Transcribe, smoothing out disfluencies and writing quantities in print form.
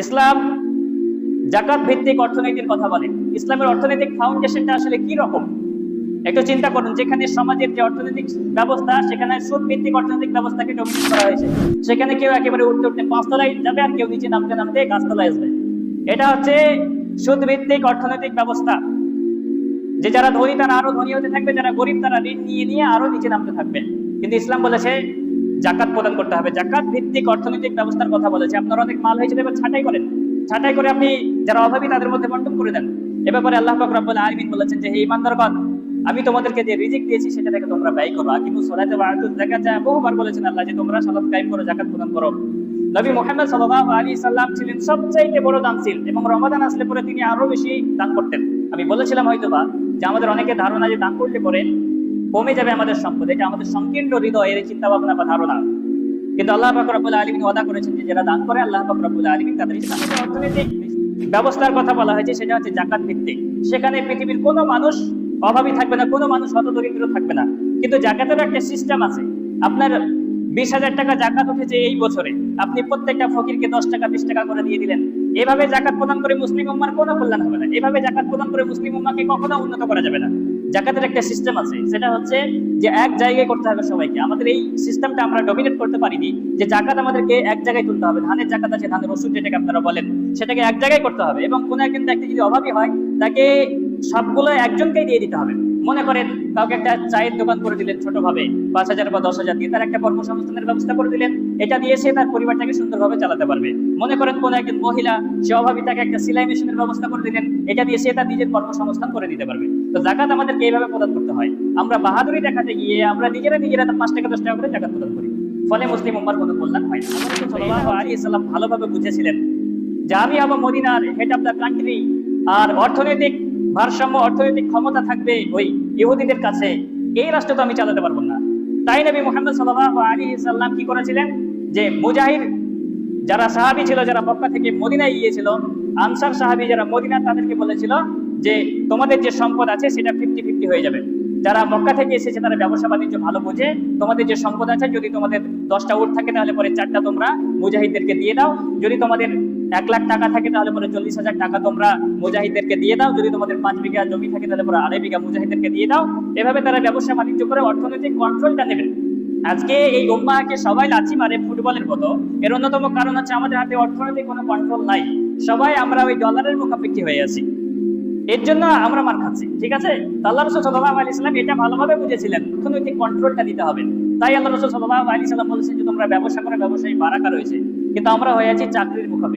ইসলাম জাকাত ভিত্তিক অর্থনীতির কথা বলে। ইসলামের অর্থনৈতিক ফাউন্ডেশনটা আসলে কি রকম একটু চিন্তা করুন। যেখানে সমাজের যে অর্থনৈতিক ব্যবস্থা, সেখানে সুদ ভিত্তিক অর্থনৈতিক ব্যবস্থাকে ডমিনেট করা হয়েছে। সেখানে কেউ একেবারে উঠতে উঠতে পাঁচতলায় যাবে, আর কেউ নিচে নামতে নামতে গাছতলায় আসবে। এটা হচ্ছে সুদ ভিত্তিক অর্থনৈতিক ব্যবস্থা। যে যারা ধনী তারা আরো ধনী হতে থাকবে, যারা গরিব তারা ঋণ নিয়ে নিয়ে আরো নিচে নামতে থাকবে। কিন্তু ইসলাম বলেছে জাকাত প্রদান করতে হবে। জাকাত ভিত্তিক অর্থনৈতিক ব্যবস্থার কথা বলেছে। আপনার অনেক মাল হয়েছে, এবার ছাঁটাই করেন, ছাঁটাই করে আপনি যারা অভাবী তাদের মধ্যে বন্টন করে দেন। এ ব্যাপারে আল্লাহ পাক রব্বুল আলামিন বলেছেন যে হে ঈমানদারগণ, আমি তোমাদেরকে যে রিজিক দিয়েছি সেটা থেকে তোমরা ব্যয় করো। আকিমুস সালাতা ওয়া আতুজ যাকাতা, বহুবার বলেছেন আল্লাহ যে তোমরা সালাত কায়েম করো, যাকাত প্রদান করো। নবী মুহাম্মদ সাল্লাল্লাহু আলাইহি সাল্লাম ছিলেন সবচাইতে বড় দানশীল, এবং রমাদান আসলে পরে তিনি আরো বেশি দান করতেন। আমি বলেছিলাম হয়তোবা যে আমাদের অনেকে ধারণা যে দান করলে পরে কমে যাবে আমাদের সম্পদ, এটা আমাদের সংকীর্ণ হৃদয়ের চিন্তা ভাবনা বা ধারণা। কিন্তু আল্লাহ পাক রব্বুল আলামিন ওয়াদা করেছেন যে যারা দান করে আল্লাহ পাক রব্বুল আলামিন তাদের ইসলামের অর্থনৈতিক ব্যবস্থার কথা বলা হয়েছে, সেটা হচ্ছে জাকাত ভিত্তিক। সেখানে পৃথিবীর কোনো মানুষ অভাবী থাকবে না, কোনো মানুষ হতদরিদ্র থাকবে না। কিন্তু জাকাতের একটা সিস্টেম আছে। আপনার 20,000 টাকা জাকাত উঠেছে এই বছরে, আপনি প্রত্যেকটা ফকিরকে 10 টাকা 20 টাকা করে দিয়ে দিলেন। এভাবে জাকাত প্রদান করে মুসলিম উম্মার কোনো কল্যাণ হবে না। এভাবে জাকাত প্রদান করে মুসলিম উম্মাকে কখনো উন্নত করা যাবে না। জাকাতের একটা সিস্টেম আছে, সেটা হচ্ছে যে এক জায়গায় করতে হবে সবাইকে। আমাদের এই সিস্টেমটা আমরা ডমিনেট করতে পারিনি, যে জাকাত আমাদেরকে এক জায়গায় তুলতে হবে। ধানের জাকাত আছে, ধানের ওষুধ যেটাকে আপনারা বলেন, সেটাকে এক জায়গায় করতে হবে। এবং কোন একজন ব্যক্তি যদি অভাবী হয়, তাকে সবগুলো একজনকেই দিয়ে দিতে হবে। মনে করেন কাউকে একটা চায়ের দোকান করে দিলেন ছোটভাবে, 5,000 বা 10,000 দিয়ে, তার একটা কর্মসংস্থানের ব্যবস্থা করে দিলেন। এটা দিয়ে সে তার পরিবারটাকে সুন্দরভাবে চালাতে পারবে। মনে করেন কোন একজন মহিলা, সে অভাবী, তাকে একটা সেলাই মেশিনের ব্যবস্থা করে দিলেন। এটা দিয়ে সে তার নিজের কর্মসংস্থান করে দিতে পারবে। তো জাকাত আমাদেরকে এইভাবে প্রদান করতে হয়। আমরা বাহাদুরি দেখাতে গিয়ে আমরা নিজেরা 5 টাকা 10 টাকা করে জাকাত প্রদান করি, ফলে মুসলিম উম্মার কোনো কল্যাণ হয় না। রাসূল সাল্লাল্লাহু আলাইহি সাল্লাম ভালোভাবে বুঝেছিলেন যে আমি হব মদিনার হেড অফ দ্য কান্ট্রি, আর অর্থনৈতিক ভারসাম্য, অর্থনৈতিক ক্ষমতা থাকবে ওই ইহুদিদের কাছে। এই রাষ্ট্র তো আমি চালাতে পারবো না। তাই নবী মুহাম্মদ সাল্লাল্লাহু আলাইহি সাল্লাম কি করেছিলেন, যে মুজাহিদ যারা সাহাবী ছিল, যারা মক্কা থেকে মদিনায় গিয়েছিল, আনসার সাহাবী যারা মদিনা, তাদেরকে বলেছিল যে তোমাদের যে সম্পদ আছে সেটা 50-50 হয়ে যাবে। যারা মক্কা থেকে এসেছে তারা ব্যবসা বাণিজ্য ভালো বোঝে, তোমাদের যে সম্পদ আছে, যদি তোমাদের 10টা উট থাকে তাহলে পরে 4টা তোমরা মুজাহিদদেরকে দিয়ে দাও। যদি তোমাদের 1 লাখ টাকা থাকে তাহলে পরে 40,000 টাকা তোমরা মুজাহিদদেরকে দিয়ে দাও। যদি তোমাদের 5 বিঘা জমি থাকে তাহলে পরে 2.5 বিঘা মুজাহিদদেরকে দিয়ে দাও। এভাবে তারা ব্যবসা বাণিজ্য করে অর্থনৈতিক কন্ট্রোলটা নেবে। আজকে এই উম্মাহকে সবাই লাথি মারে ফুটবলের মতো, এর অন্যতম কারণ হচ্ছে আমাদের হাতে অর্থনৈতিক কোনো কন্ট্রোল নাই। সবাই আমরা ওই ডলারের মুখাপেক্ষী হয়ে আছি, এর জন্য আমরা মার খাচ্ছি। ঠিক আছে, আল্লাহ রাসূল সাল্লাল্লাহু আলাইহি সাল্লাম এটা ভালোভাবে বুঝেছিলেন, অর্থনৈতিক কন্ট্রোলটা দিতে হবে। তাই আল্লাহ রাসূল সাল্লাল্লাহু আলাইহি সাল্লাম বলেছেন যে তোমরা ব্যবসা করে, ব্যবসায়ী বারাকা রয়েছে। কিন্তু আমরা হয়ে আছি চাকরির মুখাপেক্ষী।